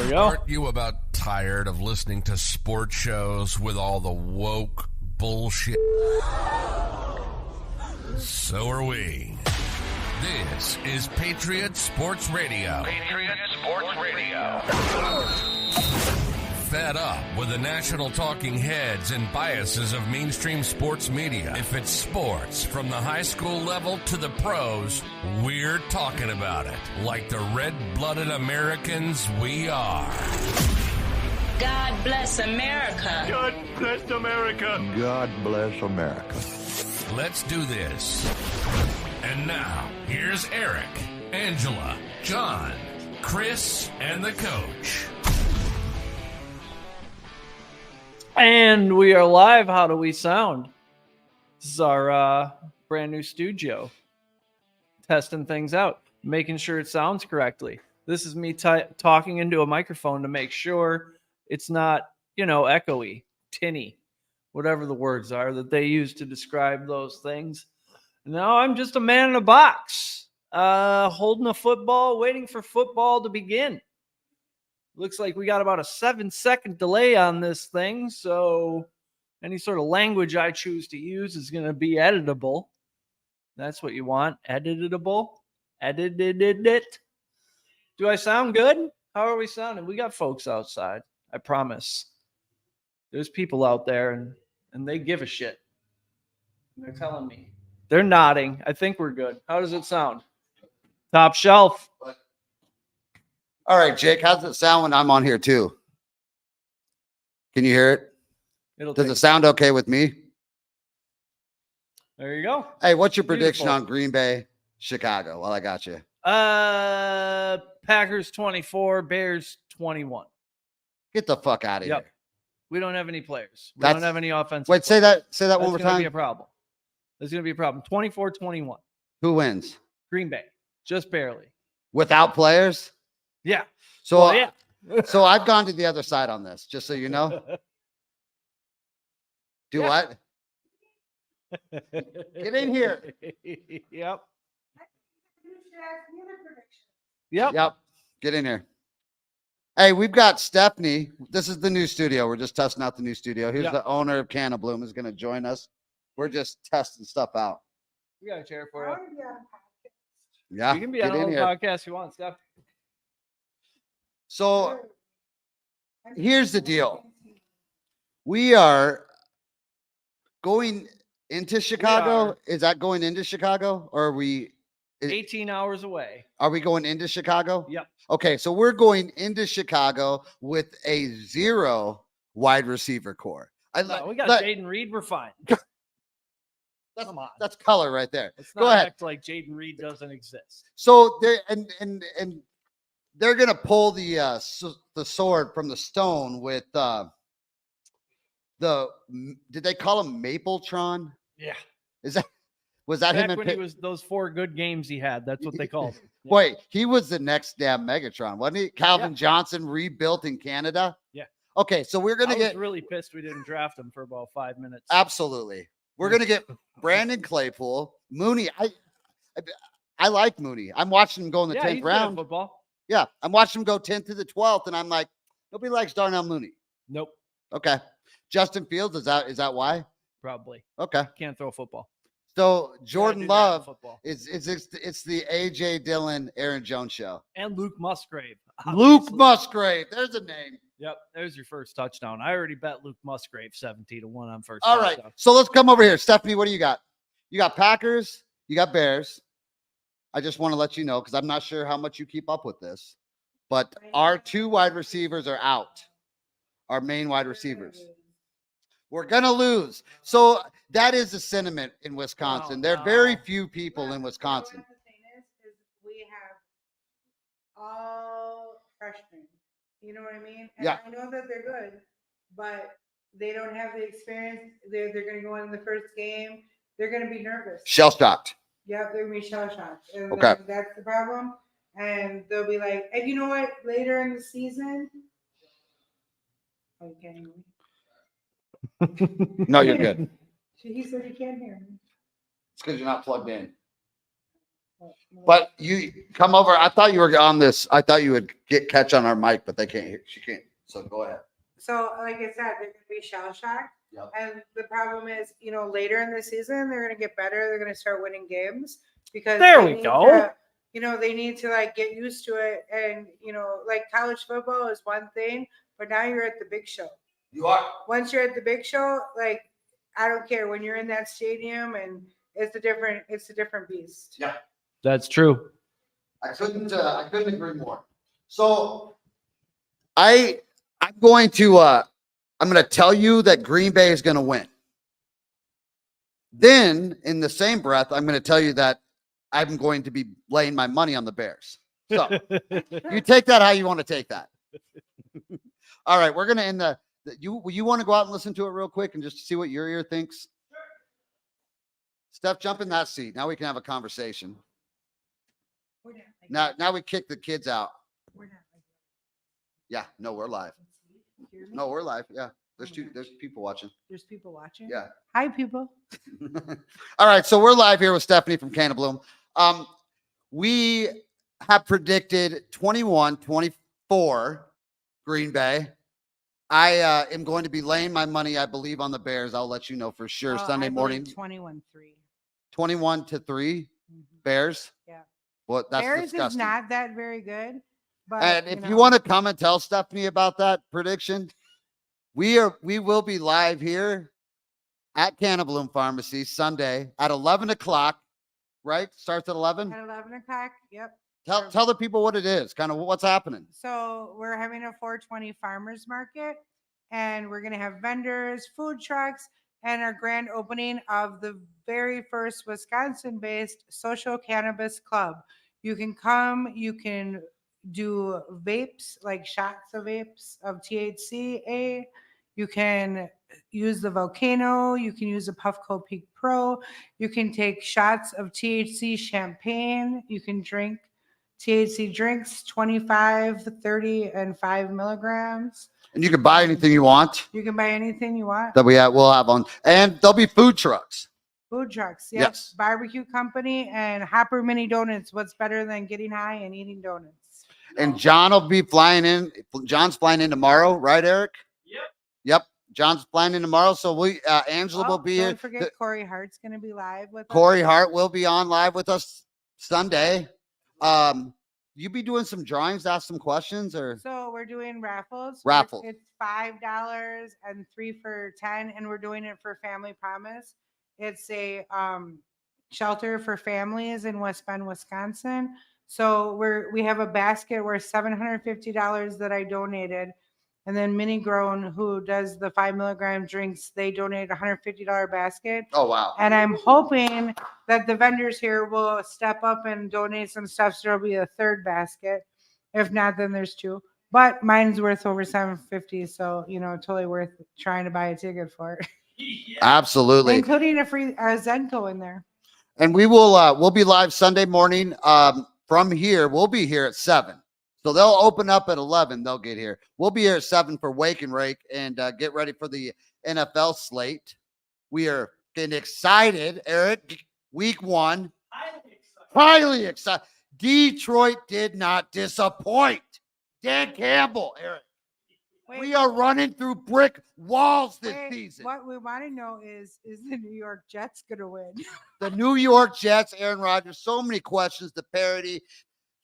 There we go. Aren't you about tired of listening to sports shows with all the woke bullshit? So are we. This is Patriot Sports Radio. Patriot Sports Radio. Fed up with the national talking heads and biases of mainstream sports media. If it's sports, from the high school level to the pros, we're talking about it. Like the red-blooded Americans we are. God bless America. God bless America. God bless America. Let's do this. And now, here's Eric, Angela, John, Chris, and the coach. And we are live. How do we sound? This is our brand new studio. Testing things out, making sure it sounds correctly. This is me talking into a microphone to make sure it's not, echoey, tinny, whatever the words are that they use to describe those things. No, I'm just a man in a box, holding a football, waiting for football to begin. Looks like we got about a 7-second delay on this thing, so any sort of language I choose to use is going to be editable. That's what you want, editable, edited it. Do I sound good? How are we sounding? We got folks outside, I promise. There's people out there, and they give a shit. They're telling me. They're nodding. I think we're good. How does it sound? Top shelf. All right, Jake, how's it sound when I'm on here too? Can you hear it? Does it sound okay with me? There you go. Hey, what's your prediction on Green Bay, Chicago? Well, I got you. Packers 24, Bears 21. Get the fuck out of here. We don't have any players. We don't have any offense. Wait, say that one more time. That's going to be a problem. There's going to be a problem. 24-21. Who wins? Green Bay. Just barely. Without players? Yeah. So, so I've gone to the other side on this, just so you know. What? Get in here. Yep. Get in here. Hey, we've got Stephanie. This is the new studio. We're just testing out the new studio. Here's the owner of Can of Bloom is going to join us. We're just testing stuff out. We got a chair for you. Yeah. You can be on a podcast if you want, Steph. So here's the deal. We are going into Chicago. Is that going into Chicago? Or are we 18 hours away? Are we going into Chicago? Yep. Okay, so we're going into Chicago with a 0 wide receiver core. We got Jaden Reed. We're fine. Come on. That's color right there. Go ahead. Act like Jaden Reed doesn't exist. So they and they're gonna pull the sword from the stone with did they call him Mapletron? Yeah. Was that back him? When he was those 4 good games he had, that's what they called him. Yeah. Wait, he was the next damn Megatron, wasn't he? Calvin Johnson rebuilt in Canada. Yeah. Okay, so we're gonna get really pissed we didn't draft him for about 5 minutes. Absolutely. We're gonna get Brandon Claypool, Mooney. I like Mooney. I'm watching him go in the 10th round. Football. Yeah, I'm watching him go 10th to the 12th, and I'm like, nobody likes Darnell Mooney. Nope. Okay. Justin Fields, is that why? Probably. Okay. Can't throw a football. So Jordan Love it's the AJ Dillon, Aaron Jones show. And Luke Musgrave. Obviously. Luke Musgrave. There's a name. Yep. There's your first touchdown. I already bet Luke Musgrave 70-1 on first All touchdown. right. So let's come over here. Stephanie, what do you got? You got Packers. You got Bears. I just want to let you know, because I'm not sure how much you keep up with this, but our 2 wide receivers are out. Our main wide receivers. We're going to lose. So that is the sentiment in Wisconsin. There are very few people in Wisconsin. The thing is we have all freshmen. You know what I mean? And I know that they're good, but they don't have the experience. They're going to go in the first game. They're going to be nervous. Shell-shocked. Yeah, they're going to be shell-shocked. Okay. That's the problem. And they'll be like, and you know what? Later in the season. Oh, you can't hear me? No, you're good. He said he can't hear me. It's because you're not plugged in. But you come over. I thought you were on this. I thought you would catch on our mic, but they can't hear. She can't. So go ahead. So, like I said, they're going to be shell shocked. Yep. And the problem is, later in the season, they're going to get better. They're going to start winning games because There they we need go. they need to like get used to it. And, like college football is one thing, but now you're at the big show. You are. Once you're at the big show, like, I don't care when you're in that stadium and it's a different beast. Yeah. That's true. I couldn't agree more. So I'm going to tell you that Green Bay is going to win. Then in the same breath, I'm going to tell you that I'm going to be laying my money on the Bears. So you take that how you want to take that. All right, we're going to end you want to go out and listen to it real quick and just see what your ear thinks? Sure. Steph, jump in that seat. Now we can have a conversation. Now we kick the kids out. Yeah, no, we're live. No, we're live. Yeah. There's people watching. There's people watching. Yeah. Hi, people. All right. So we're live here with Stephanie from Can of Bloom. We have predicted 21-24 Green Bay. I am going to be laying my money, I believe, on the Bears. I'll let you know for sure. Sunday morning. 21-3. 21-3 Bears. Yeah. Well, that's Bears disgusting. is not that very good. But And if you want to come and tell Stephanie about that prediction, we will be live here at Can of Bloom Pharmacy Sunday at 11 o'clock, right? Starts at 11? At 11 o'clock, yep. Tell the people what it is, kind of what's happening. So we're having a 420 farmers market, and we're going to have vendors, food trucks, and our grand opening of the very first Wisconsin-based social cannabis club. You can come, you can do vapes, like shots of vapes of THCA. You can use the Volcano. You can use a Puffco Peak Pro. You can take shots of THC champagne. You can drink THC drinks, 25, 30, and 5 milligrams. And you can buy anything you want You can buy anything you want. that we'll have on. And there'll be food trucks. Food trucks, yep. Yes. Barbecue company and Hopper Mini Donuts. What's better than getting high and eating donuts? And John will be flying in. John's flying in tomorrow, right, Eric? Yep. John's flying in tomorrow. So Angela will be here. Don't forget Corey Hart's going to be live with us. Corey Hart will be on live with us Sunday. You be doing some drawings, ask some questions, or So we're doing raffles. Raffles. It's $5 and 3 for $10, and we're doing it for Family Promise. It's a shelter for families in West Bend, Wisconsin. So we have a basket worth $750 that I donated. And then Mini Grown, who does the 5 milligram drinks, they donated a $150 basket. oh wow. And I'm hoping that the vendors here will step up and donate some stuff. So there'll be a third basket. If not, then there's 2. But mine's worth over $750. So, totally worth trying to buy a ticket for it. Absolutely. Including a free Zenko in there. And we'll be live Sunday morning from here. We'll be here at 7. So they'll open up at 11. They'll get here. We'll be here at 7 for Wake and Rake and get ready for the NFL slate. We are getting excited, Eric. Week 1. Highly excited. Detroit did not disappoint. Dan Campbell, Eric. We are running through brick walls this season. What we want to know is the New York Jets going to win? The New York Jets, Aaron Rodgers, so many questions, the parody.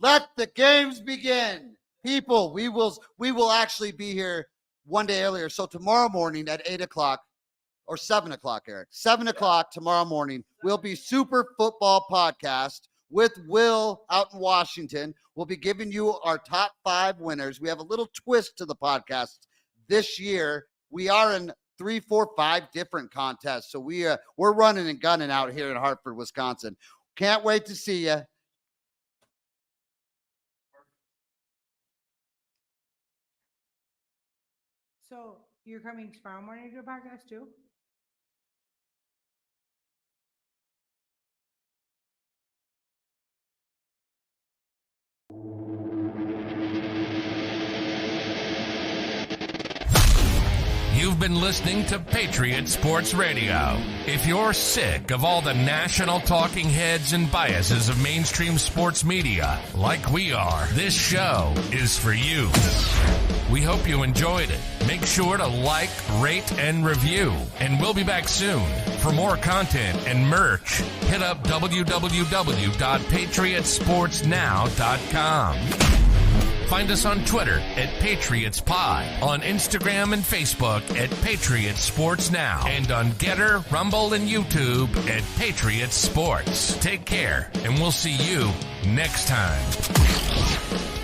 Let the games begin. People, we will actually be here one day earlier. So tomorrow morning at 8 o'clock or 7 o'clock, Eric, 7 o'clock tomorrow morning, we'll be Super Football Podcast with Will out in Washington. We'll be giving you our top 5 winners. We have a little twist to the podcast this year. We are in 3, 4, 5 different contests. So we're running and gunning out here in Hartford, Wisconsin. Can't wait to see you. So you're coming tomorrow morning to do a podcast too? You've You've been listening to Patriot Sports Radio. If you're sick of all the national talking heads and biases of mainstream sports media, like we are, this show is for you. We hope you enjoyed it. Make sure to like, rate, and review. And we'll be back soon. For more content and merch, hit up www.patriotsportsnow.com. Find us on Twitter at PatriotsPod, on Instagram and Facebook at Patriot Sports Now, and on Getter, Rumble, and YouTube at Patriot Sports. Take care, and we'll see you next time.